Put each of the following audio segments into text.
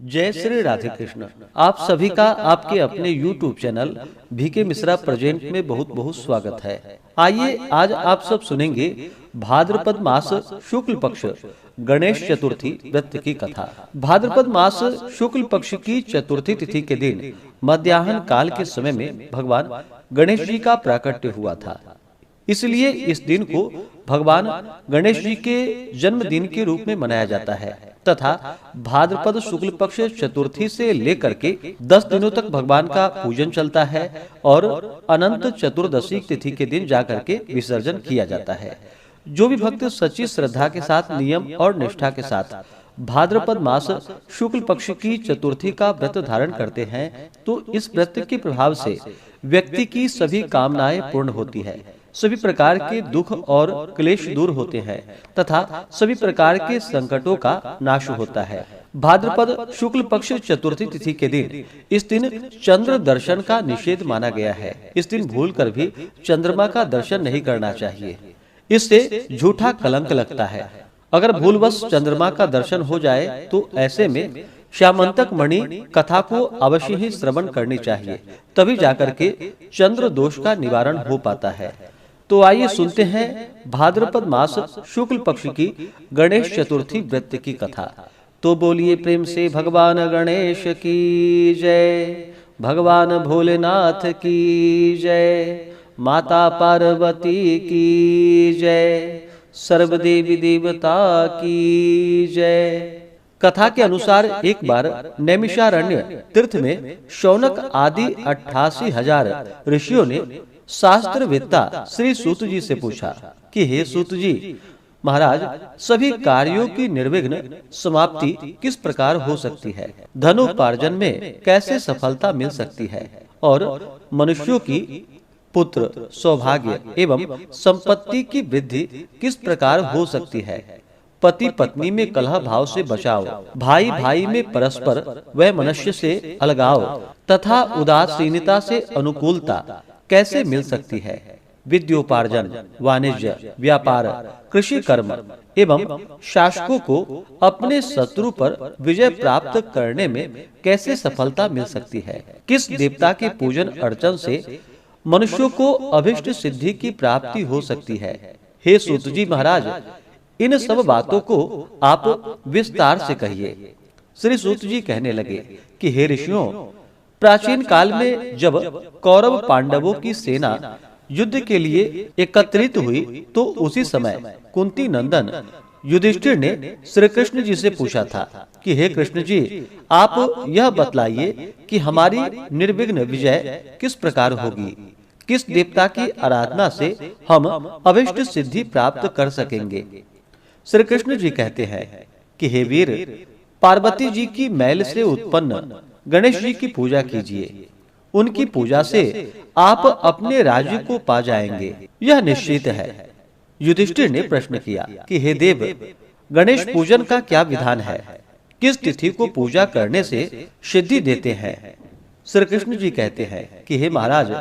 जय श्री राधे कृष्ण। आप सभी का आपके अपने YouTube channel V K Mishra present में बहुत बहुत स्वागत है। आइए आज आप सब सुनेंगे भाद्रपद मास शुक्ल पक्ष गणेश चतुर्थी व्रत की कथा। भाद्रपद मास शुक्ल पक्ष की चतुर्थी तिथि के दिन मध्याह्न काल के समय में भगवान गणेश जी का प्राकट्य हुआ था। इसलिए इस दिन को भगवान गणेश जी के जन्मदिन के रूप में मनाया जाता है तथा भाद्रपद शुक्ल पक्ष चतुर्थी से लेकर के 10 दिनों तक भगवान का पूजन चलता है और अनंत चतुर्दशी तिथि के दिन जाकर के विसर्जन किया जाता है। जो भी भक्त सच्ची श्रद्धा के साथ नियम और निष्ठा के साथ भाद्रपद मास शुक्ल पक्ष की चतुर्थी का व्रत धारण करते हैं तो इस व्रत के प्रभाव से व्यक्ति की सभी कामनाएं पूर्ण होती है, सभी प्रकार के दुख और क्लेश दूर होते हैं तथा सभी प्रकार के संकटों का नाश होता है। भाद्रपद शुक्ल पक्ष चतुर्थी तिथि के दिन इस दिन चंद्र दर्शन का निषेध माना गया है। इस दिन भूलकर भी चंद्रमा का दर्शन नहीं करना चाहिए, इससे झूठा कलंक लगता है। अगर भूलवश चंद्रमा का दर्शन हो जाए तो ऐसे में श्यामंतक मणि कथा को अवश्य ही श्रवण करनी चाहिए, तभी जाकर के चंद्र दोष का निवारण हो पाता है। तो आइए सुनते हैं भाद्रपद मास शुक्ल पक्ष की गणेश चतुर्थी व्रत की कथा। तो बोलिए प्रेम से भगवान गणेश की जय, भगवान भोलेनाथ की जय, माता पार्वती की जय, सर्वदेवी देवता की जय। कथा के अनुसार एक बार नैमिषारण्य तीर्थ में शौनक आदि 88,000 ऋषियों ने शास्त्रवेत्ता श्री सूत जी से पूछा कि हे सूत जी महाराज, सभी कार्यों की निर्विघ्न समाप्ति किस प्रकार हो सकती है, धनोपार्जन में कैसे सफलता मिल सकती है और मनुष्यों की पुत्र सौभाग्य एवं संपत्ति की वृद्धि किस प्रकार हो सकती है, पति पत्नी में कलह भाव से बचाव, भाई भाई में परस्पर वैमनस्य से अलगाव तथा उदासीनता से अनुकूलता कैसे मिल सकती है, विद्योपार्जन, वाणिज्य, व्यापार, कृषि कर्म एवं शासकों को अपने शत्रु पर विजय प्राप्त करने में कैसे सफलता मिल सकती है, किस देवता के पूजन अर्चन से मनुष्यों को अभिष्ट सिद्धि की प्राप्ति हो सकती है। हे सूत जी महाराज, इन सब बातों को आप विस्तार से कहिए। श्री सूत जी कहने लगे कि हे ऋषियों, प्राचीन काल में जब कौरव पांडवों की सेना युद्ध के लिए एकत्रित हुई तो उसी समय कुंती नंदन युधिष्ठिर ने श्री कृष्ण जी से पूछा था कि हे कृष्ण जी, आप यह बतलाइए कि हमारी निर्विघ्न विजय किस प्रकार होगी, किस देवता की आराधना से हम अभिष्ट सिद्धि प्राप्त कर सकेंगे। श्री कृष्ण जी कहते हैं कि हे वीर, पार्वती जी की मैल से उत्पन्न गणेश जी की पूजा कीजिए, उनकी पूजा से आप अपने राज्य को पा जाएंगे, यह निश्चित है। युधिष्ठिर ने प्रश्न किया कि हे देव, गणेश पूजन का क्या विधान है, किस तिथि को पूजा करने से सिद्धि देते हैं। श्री कृष्ण जी कहते हैं कि हे महाराज,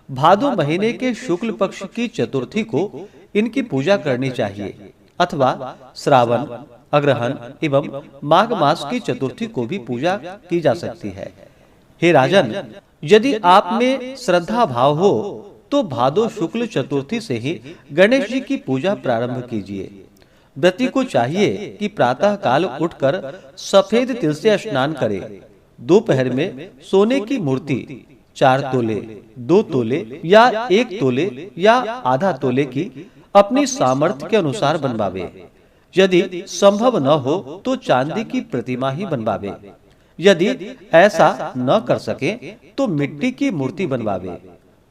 भादो महीने के शुक्ल पक्ष की चतुर्थी को इनकी पूजा करनी चाहिए अथवा श्रावण, अग्रहण एवं माघ मास की चतुर्थी को भी पूजा की जा सकती है। हे राजन, यदि आप में श्रद्धा भाव हो तो भादो शुक्ल चतुर्थी से ही गणेश जी की पूजा प्रारंभ कीजिए। व्रती को चाहिए कि प्रातः काल उठकर सफेद तिल से स्नान करे, दोपहर में सोने की मूर्ति 4 तोले, 2 तोले या 1 तोले या आधा तोले की अपनी सामर्थ्य के अनुसार बनवावे। यदि संभव न हो तो चांदी की प्रतिमा ही बनवावे। यदि ऐसा न कर सके तो मिट्टी की मूर्ति बनवावे,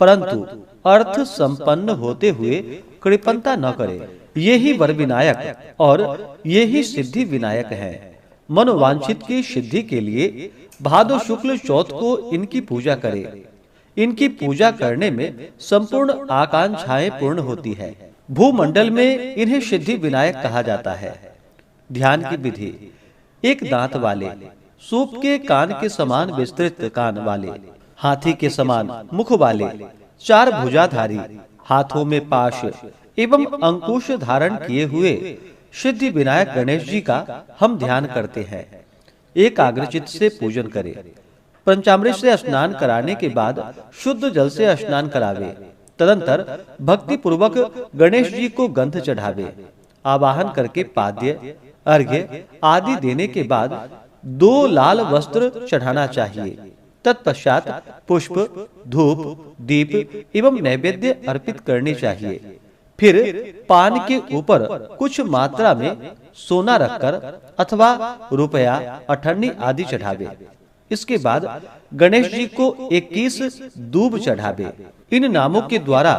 परंतु अर्थ संपन्न होते हुए कृपणता न करे। ये ही वर विनायक और ये ही सिद्धि विनायक हैं। मनोवांछित की सिद्धि के लिए भादो शुक्ल चौथ को इनकी पूजा करे। इनकी पूजा करने में संपूर्ण आकांक्षाएं पूर्ण होती है। भूमंडल में इन्हें सिद्धि विनायक कहा जाता है। ध्यान की विधि: एक दांत वाले, सूप के कान के समान विस्तृत कान वाले, हाथी के समान मुख वाले, 4 भुजाधारी, हाथों में पाश एवं अंकुश धारण किए हुए सिद्धि विनायक गणेश जी का हम ध्यान करते हैं। एकाग्रचित्त से पूजन करे। पंचामृत से स्नान कराने के बाद शुद्ध जल से स्नान करावे। तदंतर भक्ति पूर्वक गणेश जी को गंध चढ़ावे। आवाहन करके पाद्य, अर्घ्य आदि देने के बाद 2 लाल वस्त्र चढ़ाना चाहिए। तत्पश्चात पुष्प, धूप, दीप एवं नैवेद्य अर्पित करनी चाहिए। फिर पान के ऊपर कुछ मात्रा में सोना रखकर अथवा रुपया, अठन्नी आदि चढ़ावे। इसके बाद गणेश जी को 21 दूब चढ़ावे। इन नामों के द्वारा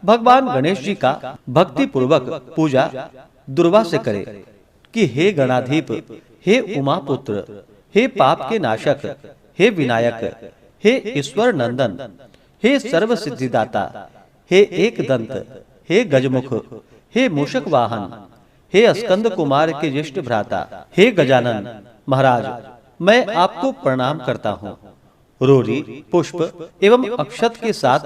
भगवान गणेश जी का भक्ति पूर्वक पूजा दुर्वा से करे कि हे गणाधीप, हे उमापुत्र, हे पाप के नाशक, हे विनायक, हे ईश्वर नंदन, हे सर्व सिद्धिदाता, हे एक दंत, हे गजमुख, हे मूषक वाहन, हे स्कंद कुमार के ज्येष्ठ भ्राता, हे गजानन महाराज, मैं आपको प्रणाम करता हूँ। रोरी, पुष्प एवं अक्षत के साथ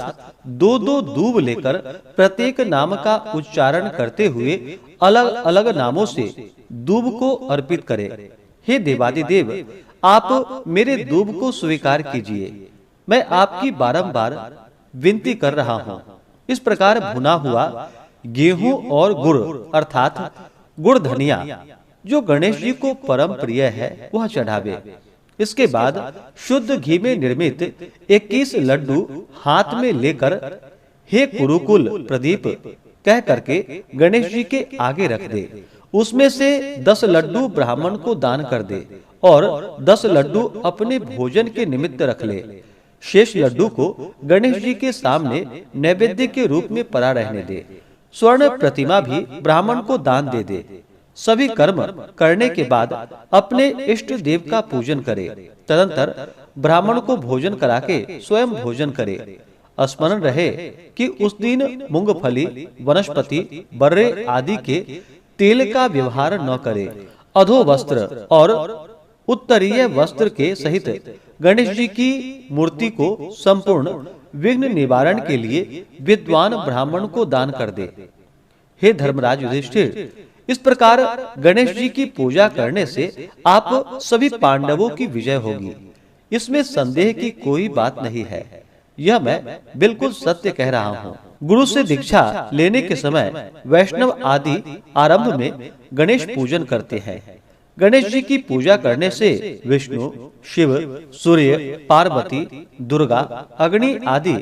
2-2 दूब लेकर प्रत्येक नाम का उच्चारण करते हुए अलग अलग नामों से दूब को अर्पित करे। हे देवादिदेव, आप मेरे दूब को स्वीकार कीजिए। मैं आपकी बारंबार विनती कर रहा हूँ। इस प्रकार भुना हुआ गेहूं और गुड़ अर्थात गुड़ धनिया जो गणेश जी को परम प्रिय है वह चढ़ावे। इसके बाद शुद्ध घी में निर्मित 21 लड्डू हाथ में लेकर हे कुरुकुल प्रदीप कह करके गणेश जी के आगे रख दे। उसमें से 10 लड्डू ब्राह्मण को दान कर दे और 10 लड्डू अपने भोजन के निमित्त रख ले। शेष लड्डू को गणेश जी के सामने नैवेद्य के रूप में पड़ा रहने दे। स्वर्ण प्रतिमा भी ब्राह्मण को दान दे दे। सभी कर्म करने के बाद अपने इष्ट देव का पूजन करे। तदंतर ब्राह्मण को भोजन करा के स्वयं भोजन करे। स्मरण रहे कि उस दिन मूंगफली, वनस्पति, बर्रे आदि के तेल का व्यवहार न करे। अधो वस्त्र और उत्तरीय वस्त्र के सहित गणेश जी की मूर्ति को संपूर्ण विघ्न निवारण के लिए विद्वान ब्राह्मण को दान कर दे। हे धर्मराज युधिष्ठिर, इस प्रकार गणेश जी की पूजा करने से आप सभी पांडवों की विजय होगी। इसमें संदेह की कोई बात नहीं है। यह मैं बिल्कुल सत्य कह रहा हूँ। गुरु से दीक्षा लेने के समय वैष्णव आदि आरंभ में गणेश पूजन करते हैं। गणेश जी की पूजा करने से विष्णु, शिव, सूर्य, पार्वती, दुर्गा, अग्नि आदि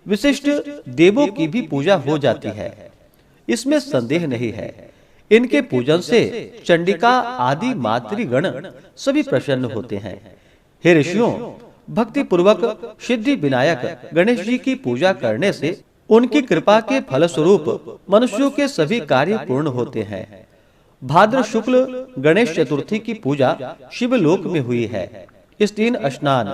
विशिष्ट देवों की भी पूजा हो जाती है। इसमें संदेह नहीं है। इनके पूजन से चंडिका आदि मातृगण सभी प्रसन्न होते हैं। हे ऋषियों, भक्ति पूर्वक सिद्धि विनायक गणेश जी की पूजा करने से उनकी कृपा के फलस्वरूप मनुष्यों के सभी कार्य पूर्ण होते हैं। भाद्र शुक्ल गणेश चतुर्थी की पूजा शिवलोक में हुई है। इस दिन स्नान,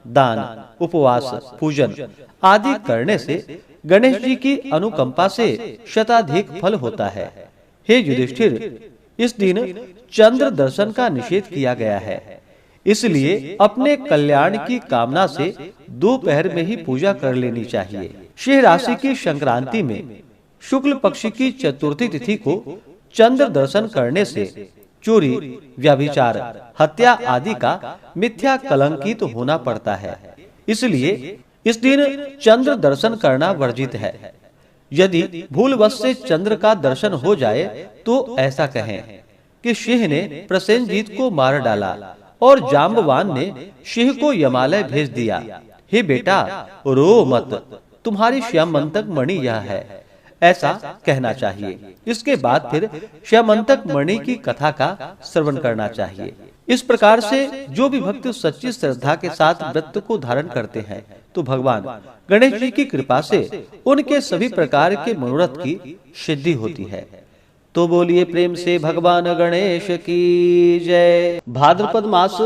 दान, उपवास, पूजन आदि करने से गणेश जी की अनुकंपा से शताधिक फल होता है। हे युधिष्ठिर, इस दिन चंद्र दर्शन का निषेध किया गया है। इसलिए अपने कल्याण की कामना से दोपहर में ही पूजा कर लेनी चाहिए। सिंह राशि की संक्रांति में शुक्ल पक्ष की चतुर्थी तिथि को चंद्र दर्शन करने से चोरी, व्यभिचार, हत्या आदि का मिथ्या कलंकित होना पड़ता है। इसलिए इस दिन चंद्र दर्शन करना वर्जित है। यदि भूलवश से चंद्र का दर्शन हो जाए तो ऐसा कहें कि सिंह ने प्रसेनजीत को मार डाला और जाम्बवान ने सिंह को यमालय भेज दिया। हे बेटा, रो मत, तुम्हारी श्यामंतक मणि यह है, ऐसा कहना चाहिए। इसके बाद फिर श्यामंतक मणि की कथा का श्रवण करना चाहिए। इस प्रकार से जो भी भक्त सच्ची श्रद्धा के साथ व्रत को धारण करते हैं तो भगवान गणेश जी की कृपा से उनके सभी प्रकार के मनोरथ की सिद्धि होती है। तो बोलिए प्रेम से भगवान गणेश की जय। भाद्रपद मास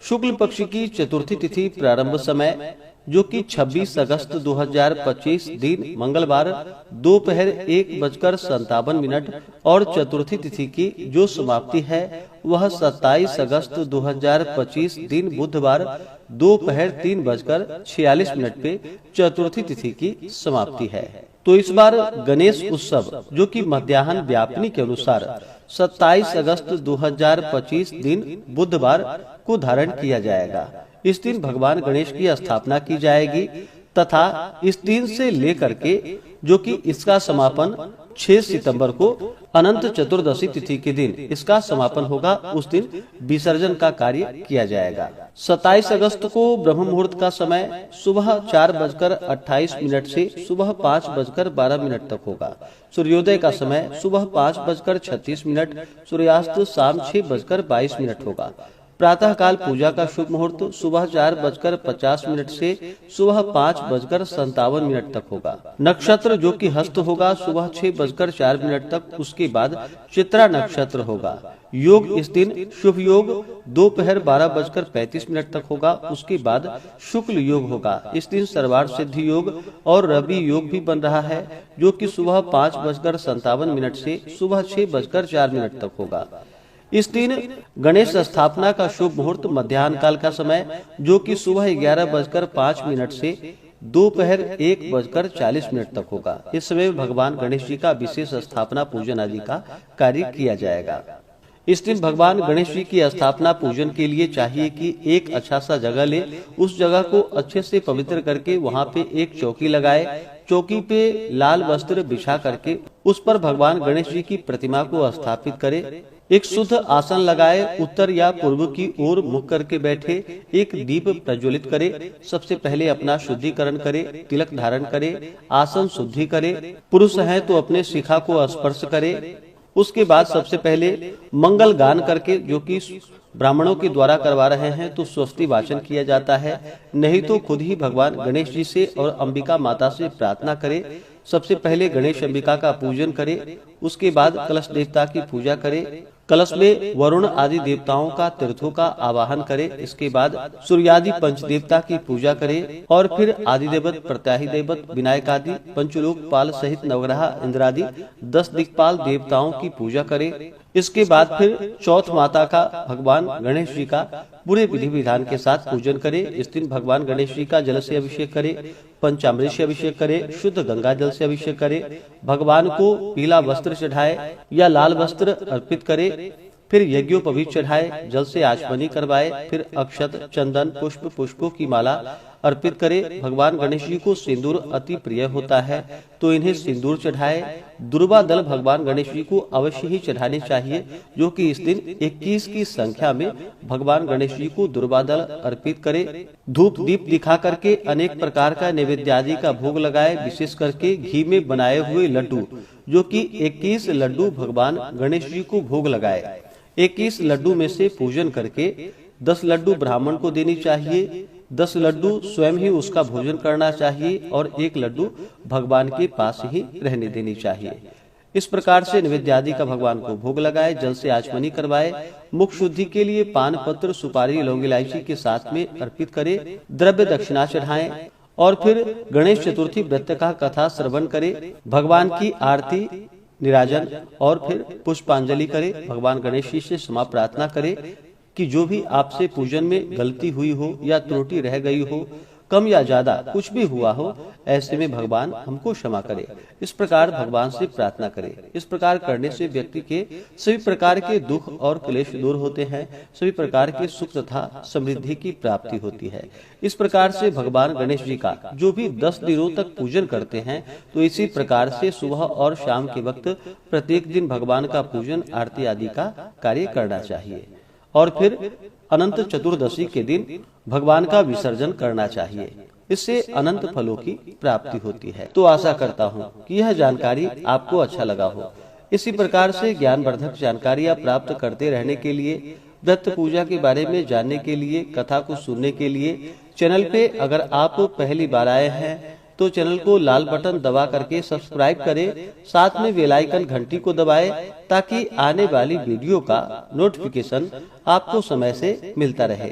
शुक्ल पक्ष की चतुर्थी तिथि प्रारंभ समय जो कि 26 अगस्त 2025 दिन मंगलवार दोपहर 1:57 और चतुर्थी तिथि की जो समाप्ति है वह 27 अगस्त 2025 दिन बुधवार दोपहर 3:46 पे चतुर्थी तिथि की समाप्ति है। तो इस बार गणेश उत्सव जो कि मध्याह्न व्यापनी के अनुसार 27 अगस्त 2025 दिन बुधवार को धारण किया जाएगा। इस दिन भगवान गणेश की स्थापना की जाएगी तथा इस दिन से लेकर के जो कि इसका समापन 6 सितंबर को अनंत चतुर्दशी तिथि के दिन इसका समापन होगा, उस दिन विसर्जन का कार्य किया जाएगा। 27 अगस्त को ब्रह्म मुहूर्त का समय सुबह 4:28 से सुबह 5:12 तक होगा। सूर्योदय का समय सुबह 5:36, सूर्यास्त शाम 6:22 होगा। प्रातः काल पूजा का शुभ मुहूर्त सुबह 4:50 से सुबह 5:57 तक होगा। नक्षत्र जो कि हस्त होगा सुबह 6:04 तक, उसके बाद चित्रा नक्षत्र होगा। योग इस दिन शुभ योग दोपहर 12:35 तक होगा, उसके बाद शुक्ल योग होगा। इस दिन सर्वार्थ सिद्धि योग और रवि योग भी बन रहा है जो कि सुबह 5:57 से सुबह 6:04 तक होगा। इस दिन गणेश स्थापना का शुभ मुहूर्त मध्याह्न काल का समय जो कि सुबह 11:05 से दोपहर 1:40 तक होगा। इस समय भगवान गणेश जी का विशेष स्थापना पूजन आदि का कार्य किया जाएगा। इस दिन भगवान गणेश जी की स्थापना पूजन के लिए चाहिए कि एक अच्छा सा जगह ले, उस जगह को अच्छे से पवित्र करके वहाँ पे एक चौकी लगाए। चौकी पे लाल वस्त्र बिछा करके उस पर भगवान गणेश जी की प्रतिमा को स्थापित करे। एक शुद्ध आसन लगाए, उत्तर या पूर्व की ओर मुख करके बैठे, एक दीप प्रज्वलित करे। सबसे पहले अपना शुद्धिकरण करे, तिलक धारण करे, आसन शुद्धि करे। पुरुष है तो अपने शिखा को स्पर्श करे। उसके बाद सबसे पहले मंगल गान करके, जो कि ब्राह्मणों के द्वारा करवा रहे हैं तो स्वस्ति वाचन किया जाता है, नहीं तो खुद ही भगवान गणेश जी से और अंबिका माता से प्रार्थना करे। सबसे पहले गणेश अंबिका का पूजन करे, उसके बाद कलश देवता की पूजा करे। कलश में वरुण आदि देवताओं का तीर्थों का आवाहन करे। इसके बाद सूर्यादि पंच देवता की पूजा करे और फिर आदि देवत, प्रत्याही देवत, विनायक आदि पंचलोकपाल सहित नवग्रह इंद्रादि 10 दिक्पाल देवताओं की पूजा करे। इसके बाद फिर चौथ माता का भगवान गणेश जी का पूरे विधि विधान के साथ पूजन करे। इस दिन भगवान गणेश जी का जल से अभिषेक करे, पंचामृत से अभिषेक करे, शुद्ध गंगा जल से अभिषेक करे। भगवान को पीला वस्त्र चढ़ाए या लाल वस्त्र अर्पित करे। फिर यज्ञोपवीत चढ़ाए, जल से आचमनी करवाए, फिर अक्षत, चंदन, पुष्पों की माला अर्पित करे। भगवान गणेश जी को सिंदूर अति प्रिय होता है तो इन्हें सिंदूर चढ़ाए। दुर्वा दल भगवान गणेश जी को अवश्य ही चढ़ाने चाहिए, जो कि इस दिन 21 की संख्या में भगवान गणेश जी को दुर्वा दल अर्पित करे। धूप दीप दिखा करके अनेक प्रकार का नैवेद्य आदि का भोग लगाए, विशेष करके घी में बनाए हुए लड्डू, जो कि 21 लड्डू भगवान गणेश जी को भोग लगाए। 21 लड्डू में से पूजन करके 10 लड्डू ब्राह्मण को देनी चाहिए, 10 लड्डू स्वयं ही उसका भोजन करना चाहिए और 1 लड्डू भगवान के पास ही रहने देनी चाहिए। इस प्रकार से नैवेद्य आदि का भगवान को भोग लगाए, जल से आचमनी करवाए। मुख शुद्धि के लिए पान पत्र, सुपारी, लौंग इलायची के साथ में अर्पित करे। द्रव्य दक्षिणा चढ़ाएं और फिर गणेश चतुर्थी व्रत का कथा श्रवण करे। भगवान की आरती, निराजन और फिर पुष्पांजलि करे। भगवान गणेश जी से क्षमा प्रार्थना करे कि जो भी आपसे पूजन में गलती हुई हो या त्रुटि रह गई हो, कम या ज्यादा कुछ भी हुआ हो, ऐसे में भगवान हमको क्षमा करे। इस प्रकार भगवान से प्रार्थना करे। इस प्रकार करने से व्यक्ति के सभी प्रकार के दुख और क्लेश दूर होते हैं, सभी प्रकार के सुख तथा समृद्धि की प्राप्ति होती है। इस प्रकार से भगवान गणेश जी का जो भी 10 दिनों तक पूजन करते हैं, तो इसी प्रकार से सुबह और शाम के वक्त प्रत्येक दिन भगवान का पूजन, आरती आदि का कार्य करना चाहिए और फिर अनंत चतुर्दशी के दिन भगवान का विसर्जन करना चाहिए। इससे अनंत फलों की प्राप्ति होती है। तो आशा करता हूँ कि यह जानकारी आपको अच्छा लगा हो। इसी प्रकार से ज्ञानवर्धक जानकारियाँ प्राप्त करते रहने के लिए, दत्त पूजा के बारे में जानने के लिए, कथा को सुनने के लिए चैनल पे अगर आप पहली बार आए हैं तो चैनल को लाल बटन दबा करके सब्सक्राइब करें, साथ में बेल आइकन घंटी को दबाएं ताकि आने वाली वीडियो का नोटिफिकेशन आपको समय से मिलता रहे।